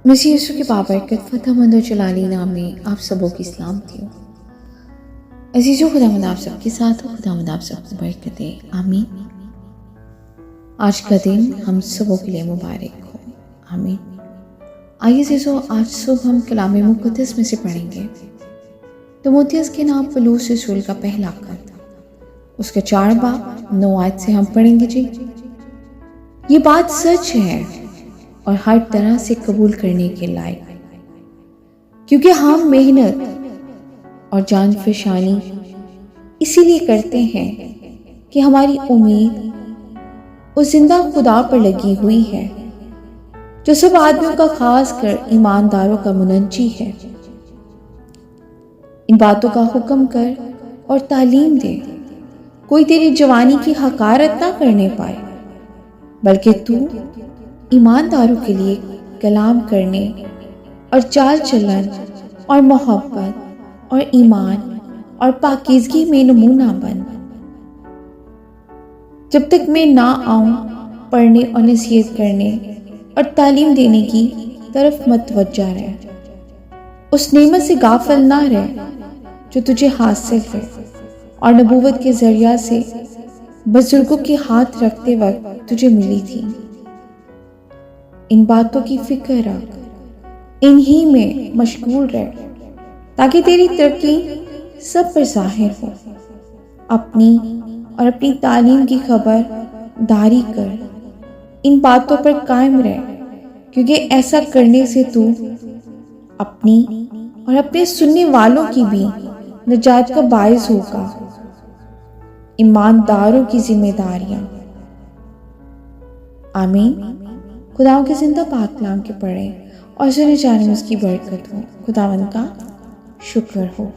مسیح یسوع کی بابرکت فتح مند و جلالی نام میں آپ سبوں کی سلامتی ہو۔ عزیزو، خداوند آپ سب کے ساتھ ہو، خداوند آپ سب کو برکت دے، آمین۔ آج کا دن ہم سبوں کے لیے مبارک ہو، آمین۔ آئیے عزیزو، آج صبح ہم کلام مقدس میں سے پڑھیں گے تیموتھیوس کے نام پولس رسول کا پہلا خط، اس کا 4 باب 9 آیت سے ہم پڑھیں گے۔ یہ بات سچ ہے اور ہر طرح سے قبول کرنے کے لائق، کیونکہ ہم محنت اور جان فشانی اسی لیے کرتے ہیں کہ ہماری امید اس زندہ خدا پر لگی ہوئی ہے جو سب آدمیوں کا خاص کر ایمانداروں کا منجی ہے۔ ان باتوں کا حکم کر اور تعلیم دے، کوئی تیری جوانی کی حقارت نہ کرنے پائے، بلکہ تو ایمانداروں کے لیے کلام کرنے اور چال چلن اور محبت اور ایمان اور پاکیزگی میں نمونہ بن۔ جب تک میں نہ آؤں، پڑھنے اور نصیحت کرنے اور تعلیم دینے کی طرف متوجہ رہ۔ اس نعمت سے غافل نہ رہ جو تجھے حاصل ہے اور نبوت کے ذریعہ سے بزرگوں کے ہاتھ رکھتے وقت تجھے ملی تھی۔ ان باتوں کی فکر رکھ، انہی میں مشغول رہ، تاکہ تیری ترقی سب پر ظاہر ہو۔ اپنی اور اپنی تعلیم کی خبر داری کر، ان باتوں پر قائم رہ، کیونکہ ایسا کرنے سے تو اپنی اور اپنے سننے والوں کی بھی نجات کا باعث ہوگا۔ ایمانداروں کی ذمہ داریاں، آمین۔ خداوند کے زندہ پاک کلام کے پڑھیں اور سنے جانے میں اس کی برکت ہو۔ خداوند کا شکر ہو۔